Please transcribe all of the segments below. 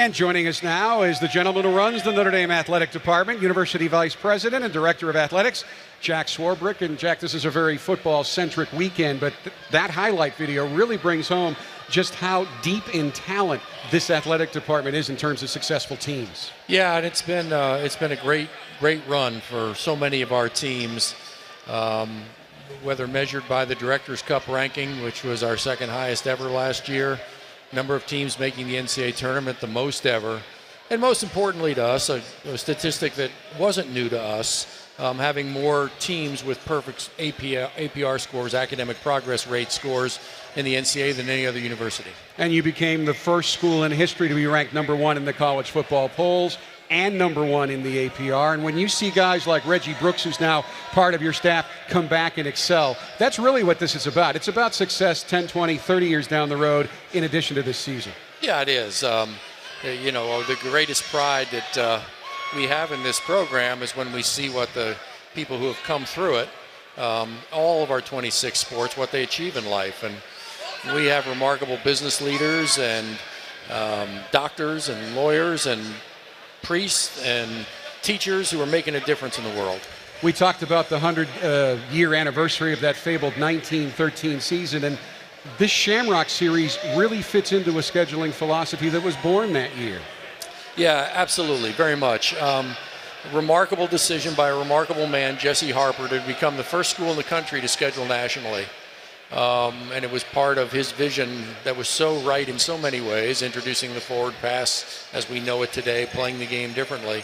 And joining us now is the gentleman who runs the Notre Dame Athletic Department, University Vice President and Director of Athletics, Jack Swarbrick. And Jack, this is a very football-centric weekend, but that highlight video really brings home just how deep in talent this athletic department is in terms of successful teams. Yeah, and it's been a great run for so many of our teams, whether measured by the Directors' Cup ranking, which was our second highest ever last year, number of teams making the NCAA tournament, the most ever, and most importantly to us, a statistic that wasn't new to us, having more teams with perfect APR scores, academic progress rate scores, in the NCAA than any other university. And you became the first school in history to be ranked #1 in the college football polls and #1 in the APR. And when you see guys like Reggie Brooks, who's now part of your staff, come back and excel, that's really what this is about. It's about success 10, 20, 30 years down the road in addition to this season. Yeah, it is. You know, the greatest pride that we have in this program is when we see what the people who have come through it, all of our 26 sports, what they achieve in life. And we have remarkable business leaders and doctors and lawyers and priests and teachers who are making a difference in the world. We talked about the 100-year anniversary of that fabled 1913 season, and this Shamrock Series really fits into a scheduling philosophy that was born that year. Yeah, absolutely, very much. Remarkable decision by a remarkable man, Jesse Harper, to become the first school in the country to schedule nationally. And it was part of his vision that was so right in so many ways, introducing the forward pass as we know it today, playing the game differently.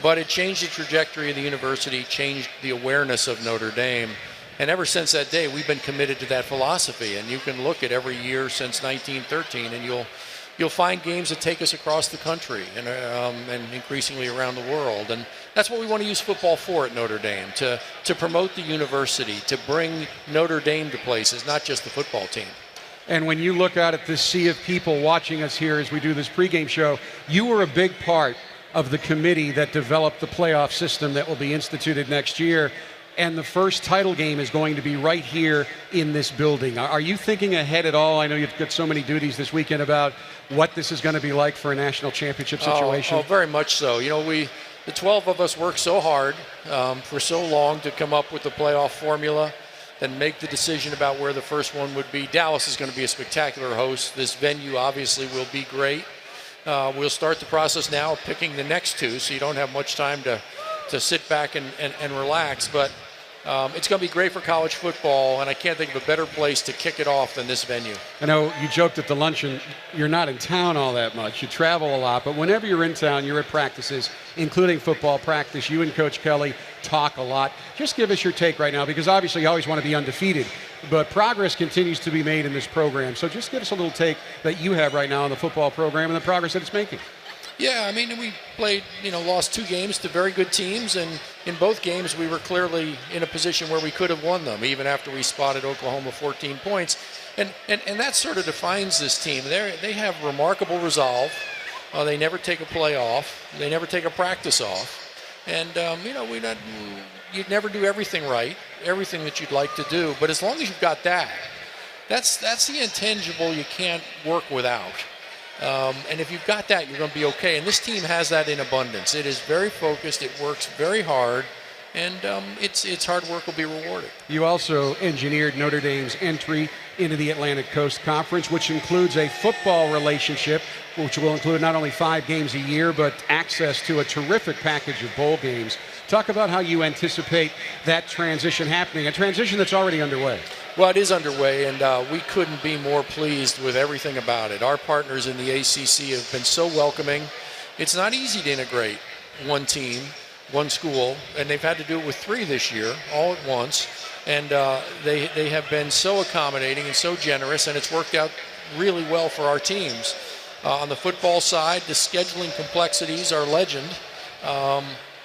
But it changed the trajectory of the university, changed the awareness of Notre Dame. And ever since that day, we've been committed to that philosophy. And you can look at every year since 1913, and you'll find games that take us across the country and increasingly around the world. And that's what we want to use football for at Notre Dame, to promote the university, to bring Notre Dame to places, not just the football team. And when you look out at this sea of people watching us here as we do this pregame show, you were a big part of the committee that developed the playoff system that will be instituted next year. And the first title game is going to be right here in this building. Are you thinking ahead at all? I know you've got so many duties this weekend about what this is going to be like for a national championship situation. Oh, very much so. You know, the 12 of us worked so hard for so long to come up with the playoff formula and make the decision about where the first one would be. Dallas is going to be a spectacular host. This venue obviously will be great. We'll start the process now of picking the next two, so you don't have much time to sit back and relax. But it's going to be great for college football, and I can't think of a better place to kick it off than this venue. I know you joked at the luncheon, you're not in town all that much. You travel a lot, but whenever you're in town, you're at practices, including football practice. You and Coach Kelly talk a lot. Just give us your take right now, because obviously you always want to be undefeated, but progress continues to be made in this program. So just give us a little take that you have right now on the football program and the progress that it's making. Yeah, I mean, we played, lost 2 games to very good teams, and in both games we were clearly in a position where we could have won them, even after we spotted Oklahoma 14 points. And that sort of defines this team. They have remarkable resolve. They never take a play off. They never take a practice off. And, you'd never do everything right, everything that you'd like to do, but as long as you've got that, that's the intangible you can't work without. And if you've got that, you're going to be okay. And this team has that in abundance. It is very focused. It works very hard. And its hard work will be rewarded. You also engineered Notre Dame's entry into the Atlantic Coast Conference, which includes a football relationship, which will include not only 5 games a year, but access to a terrific package of bowl games. Talk about how you anticipate that transition happening, a transition that's already underway. Well, it is underway, and we couldn't be more pleased with everything about it. Our partners in the ACC have been so welcoming. It's not easy to integrate one team, one school, and they've had to do it with 3 this year, all at once. And they have been so accommodating and so generous, and it's worked out really well for our teams. On the football side, the scheduling complexities are legend.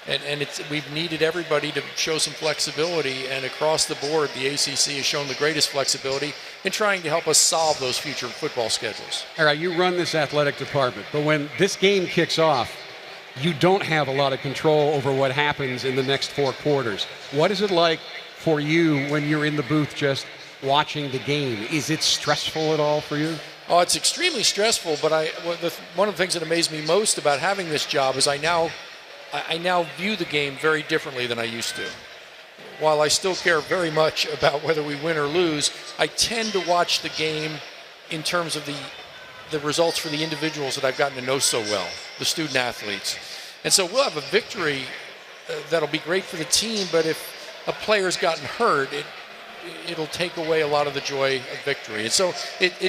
And we've needed everybody to show some flexibility, and across the board, the ACC has shown the greatest flexibility in trying to help us solve those future football schedules. All right, you run this athletic department, but when this game kicks off, you don't have a lot of control over what happens in the next 4 quarters. What is it like for you when you're in the booth just watching the game? Is it stressful at all for you? Oh, it's extremely stressful, but one of the things that amazed me most about having this job is I now view the game very differently than I used to. While I still care very much about whether we win or lose, I tend to watch the game in terms of the results for the individuals that I've gotten to know so well, the student athletes. And so we'll have a victory that'll be great for the team, but if a player's gotten hurt, it'll take away a lot of the joy of victory. And so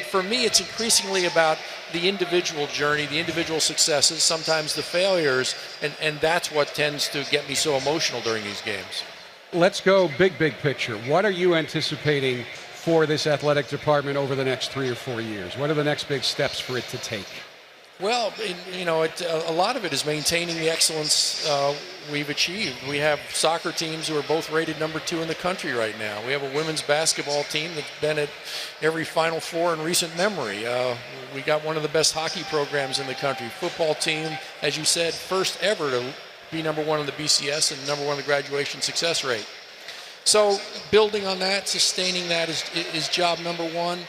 for me, it's increasingly about the individual journey, the individual successes, sometimes the failures, and that's what tends to get me so emotional during these games. Let's go big picture. What are you anticipating for this athletic department over the next 3 or 4 years? What are the next big steps for it to take? Well, a lot of it is maintaining the excellence we've achieved. We have soccer teams who are both rated number 2 in the country right now. We have a women's basketball team that's been at every Final Four in recent memory. We got one of the best hockey programs in the country. Football team, as you said, first ever to be number 1 in the BCS and number 1 in the graduation success rate. So building on that, sustaining that is job number 1.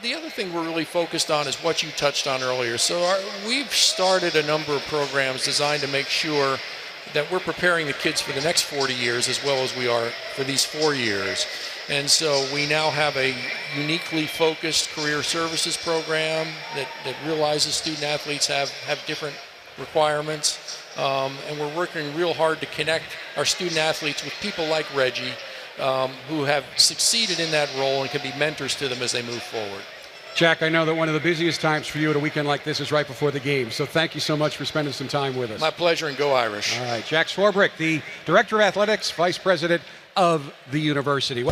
The other thing we're really focused on is what you touched on earlier. So we've started a number of programs designed to make sure that we're preparing the kids for the next 40 years as well as we are for these 4 years. And so we now have a uniquely focused career services program that realizes student athletes have different requirements. And we're working real hard to connect our student athletes with people like Reggie, who have succeeded in that role and can be mentors to them as they move forward. Jack, I know that one of the busiest times for you at a weekend like this is right before the game, so thank you so much for spending some time with us. My pleasure, and go Irish. All right, Jack Swarbrick, the Director of Athletics, Vice President of the university.